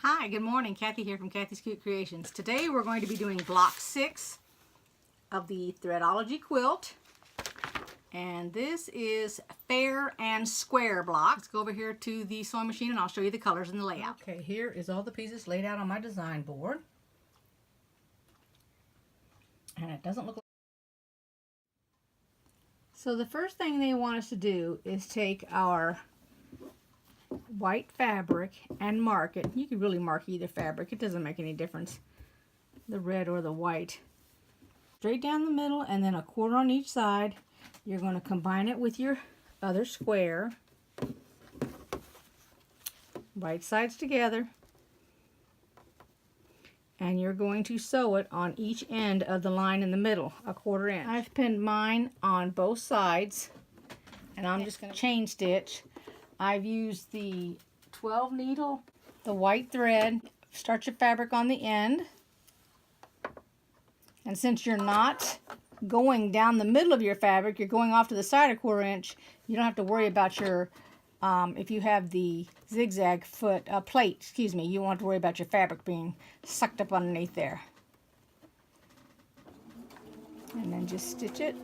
Hi, good morning. Kathy here from Kathy's Cute Creations. Today we're going to be doing block 6 of the Threadology Quilt. And this is fair and square blocks. Let's go over here to the sewing machine and I'll show you the colors and the layout. Okay, here is all the pieces laid out on my design board. And it doesn't look like... So the first thing they want us to do is take our white fabric and mark it. You can really mark either fabric, it doesn't make any difference, the red or the white. Straight down the middle and then a quarter on each side. You're going to combine it with your other square, right sides together, and you're going to sew it on each end of the line in the middle, a quarter inch. I've pinned mine on both sides and I'm just going to chain stitch. I've used the 12 needle, the white thread. Start your fabric on the end. And since you're not going down the middle of your fabric, you're going off to the side a quarter inch, you don't have to worry about your, if you have the zigzag foot, plate, excuse me, you won't have to worry about your fabric being sucked up underneath there. And then just stitch it.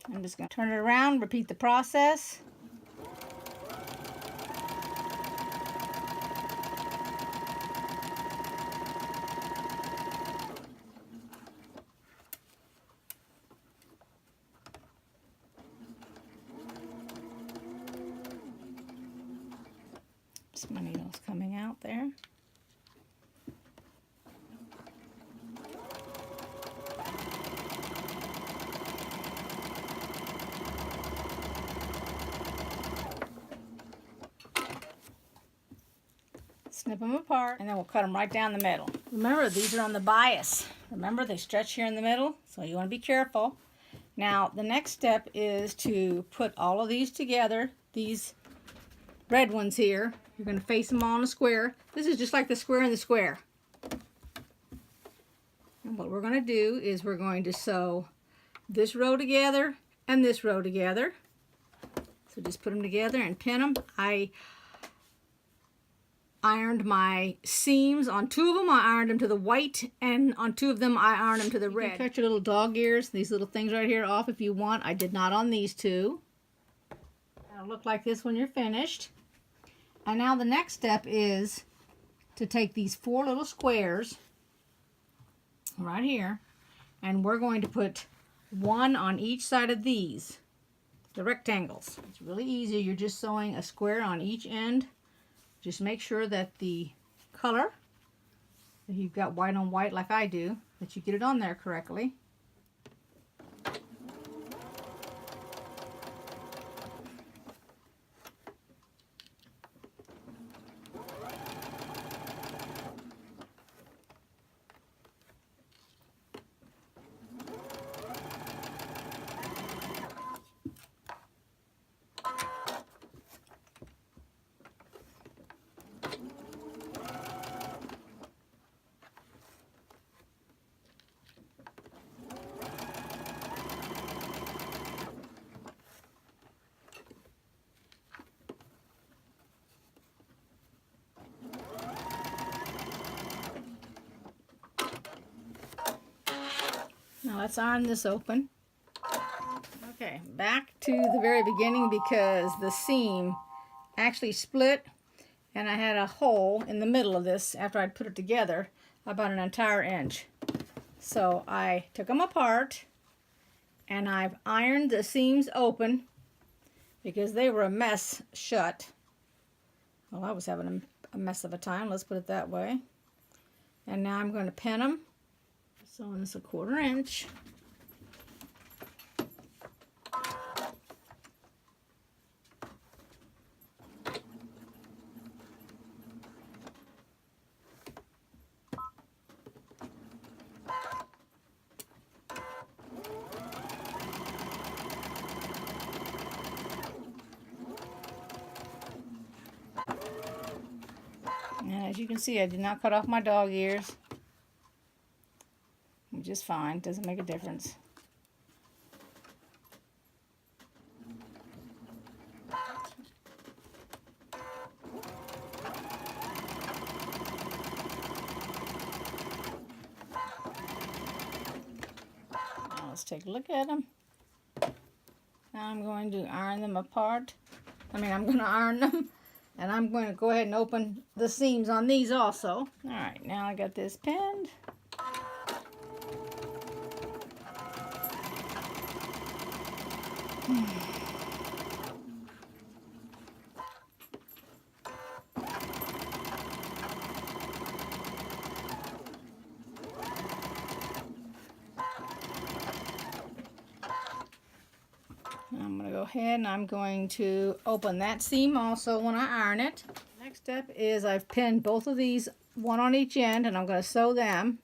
I'm just going to turn it around, repeat the process. Just my needles coming out there. Snip them apart and then we'll cut them right down the middle. Remember, these are on the bias. Remember, they stretch here in the middle, so you want to be careful. Now the next step is to put all of these together. These red ones here, you're going to face them all in a square. This is just like the square in the square. And what we're going to do is we're going to sew this row together and this row together. So just put them together and pin them. I ironed my seams. On 2 of them I ironed them to the white, and on 2 of them I ironed them to the red. You can cut your little dog ears, these little things right here, off if you want. I did not on these 2. It'll look like this when you're finished. And now the next step is to take these 4 little squares right here, and we're going to put 1 on each side of these, the rectangles. It's really easy. You're just sewing a square on each end. Just make sure that the color, if you've got white on white like I do, that you get it on there correctly. Now let's iron this open. Okay, back to the very beginning because the seam actually split and I had a hole in the middle of this after I'd put it together about an entire inch. So I took them apart and I've ironed the seams open because they were a mess shut. Well, I was having a mess of a time, let's put it that way. And now I'm going to pin them. Sewing this a quarter inch. As you can see, I did not cut off my dog ears, which is fine, doesn't make a difference. Now let's take a look at them. Now I'm going to iron them apart. I'm going to iron them. And I'm going to go ahead and open the seams on these also. Alright, now I got this pinned. I'm going to go ahead and I'm going to open that seam also when I iron it. Next step is I've pinned both of these, one on each end, and I'm going to sew them.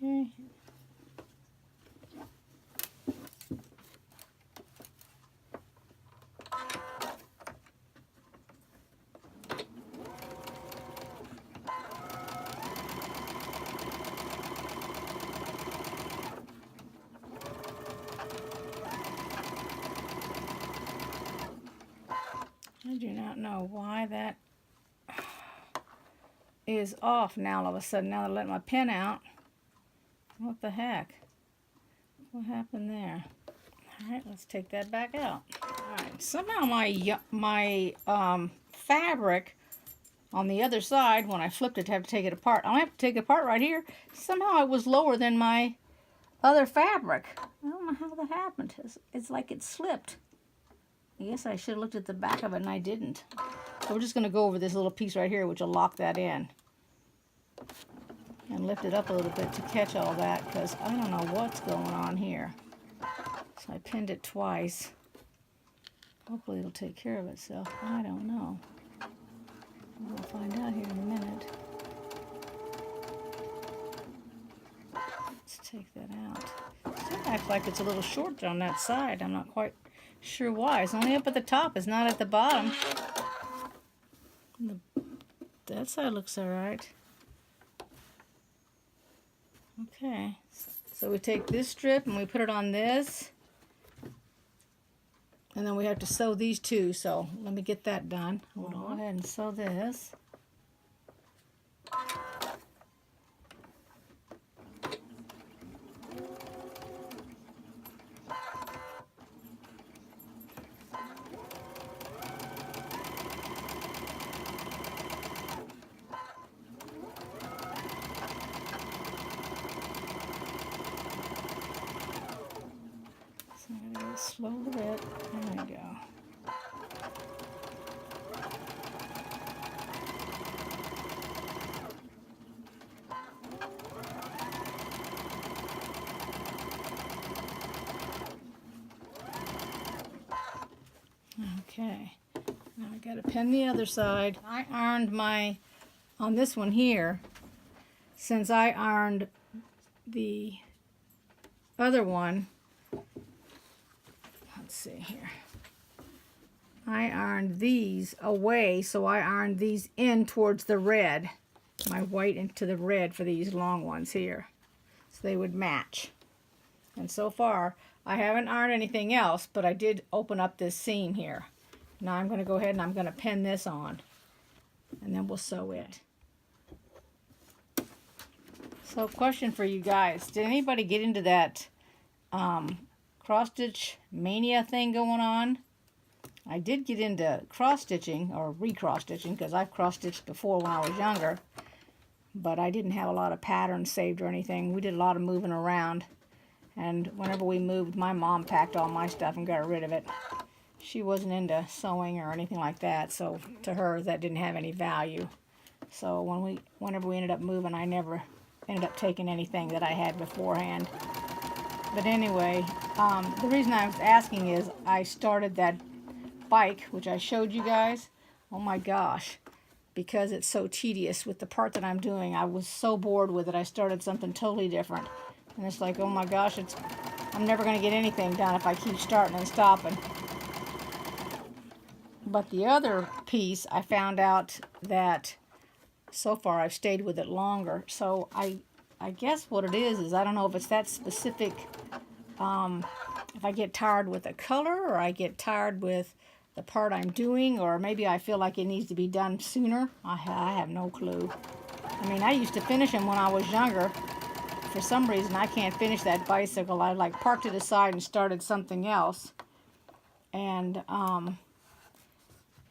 Okay. I do not know why that is off now all of a sudden. Now that I let my pin out. What the heck? What happened there? Alright, let's take that back out. Alright, somehow my fabric on the other side, when I flipped it to have to take it apart, I have to take it apart right here. Somehow it was lower than my other fabric. I don't know how that happened. It's like it slipped. I guess I should have looked at the back of it and I didn't. So we're just going to go over this little piece right here, which will lock that in. And lift it up a little bit to catch all that, because I don't know what's going on here. So I pinned it twice. Hopefully it'll take care of itself. I don't know. We'll find out here in a minute. Let's take that out. It still acts like it's a little short on that side. I'm not quite sure why. It's only up at the top. It's not at the bottom. That side looks alright. Okay, so we take this strip and we put it on this, and then we have to sew these two, so let me get that done. Hold on. Go ahead and sew this. Slow a bit. There we go. Okay. Now I got to pin the other side. I ironed on this one here, since I ironed the other one. Let's see here. I ironed these away, so I ironed these in towards the red. My white into the red for these long ones here. So they would match. And so far, I haven't ironed anything else, but I did open up this seam here. Now I'm going to go ahead and I'm going to pin this on. And then we'll sew it. So question for you guys. Did anybody get into that cross-stitch mania thing going on? I did get into cross-stitching, or re-cross-stitching, because I've cross-stitched before when I was younger, but I didn't have a lot of patterns saved or anything. We did a lot of moving around, And whenever we moved, my mom packed all my stuff and got rid of it. She wasn't into sewing or anything like that, so to her that didn't have any value. So whenever we ended up moving, I never ended up taking anything that I had beforehand. But anyway, the reason I was asking is I started that bike, which I showed you guys. Oh my gosh, because it's so tedious with the part that I'm doing. I was so bored with it, I started something totally different. And it's like, oh my gosh, I'm never going to get anything done if I keep starting and stopping. But the other piece, I found out that so far I've stayed with it longer. So I guess what it is I don't know if it's that specific, if I get tired with the color or I get tired with the part I'm doing, or maybe I feel like it needs to be done sooner. I have no clue. I mean, I used to finish them when I was younger. For some reason, I can't finish that bicycle. I like parked it aside and started something else. And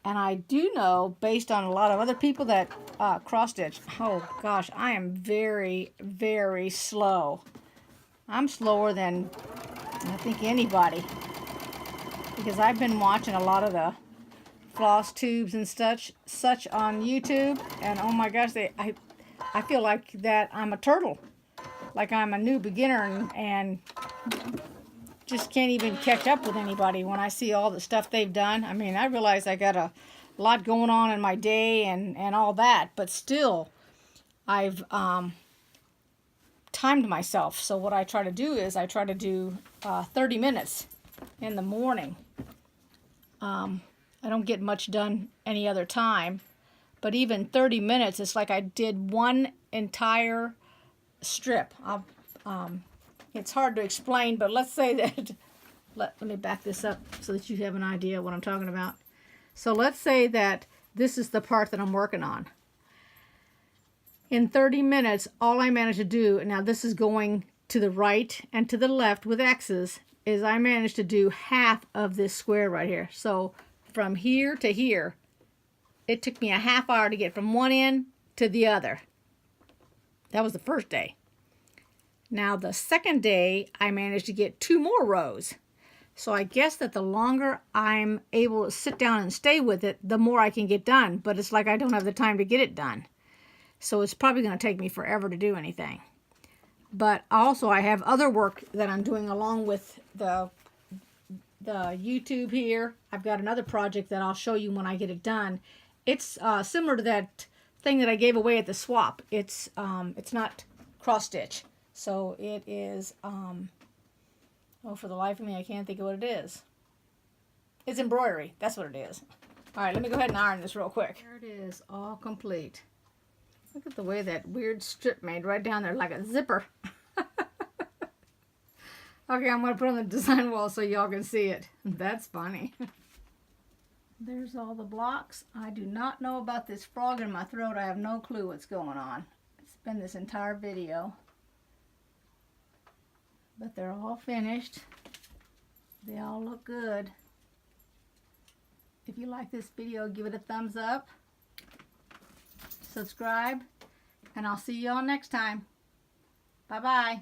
I do know, based on a lot of other people, that cross-stitch, oh gosh, I am very, very slow. I'm slower than I think anybody. Because I've been watching a lot of the floss tubes and such on YouTube. And oh my gosh, I feel like that I'm a turtle. Like I'm a new beginner and just can't even catch up with anybody when I see all the stuff they've done. I mean, I realize I got a lot going on in my day and all that, but still, I've timed myself. So what I try to do is I try to do 30 minutes in the morning. I don't get much done any other time, but even 30 minutes, it's like I did one entire strip. It's hard to explain, but let's say that, let me back this up so that you have an idea of what I'm talking about. So let's say that this is the part that I'm working on. In 30 minutes, all I managed to do, and now this is going to the right and to the left with X's, is I managed to do half of this square right here. So from here to here, it took me a half hour to get from one end to the other. That was the first day. Now the second day, I managed to get 2 more rows. So I guess that the longer I'm able to sit down and stay with it, the more I can get done. But it's like I don't have the time to get it done. So it's probably going to take me forever to do anything. But also I have other work that I'm doing along with the YouTube here. I've got another project that I'll show you when I get it done. It's similar to that thing that I gave away at the swap. It's not cross stitch. So it is, oh, for the life of me, I can't think of what it is. It's embroidery. That's what it is. All right, let me go ahead and iron this real quick. There it is, all complete. Look at the way that weird strip made right down there like a zipper. Okay, I'm going to put it on the design wall so y'all can see it. That's funny. There's all the blocks. I do not know about this frog in my throat. I have no clue what's going on. It's been this entire video. But they're all finished. They all look good. If you like this video, give it a thumbs up. Subscribe. And I'll see y'all next time. Bye-bye.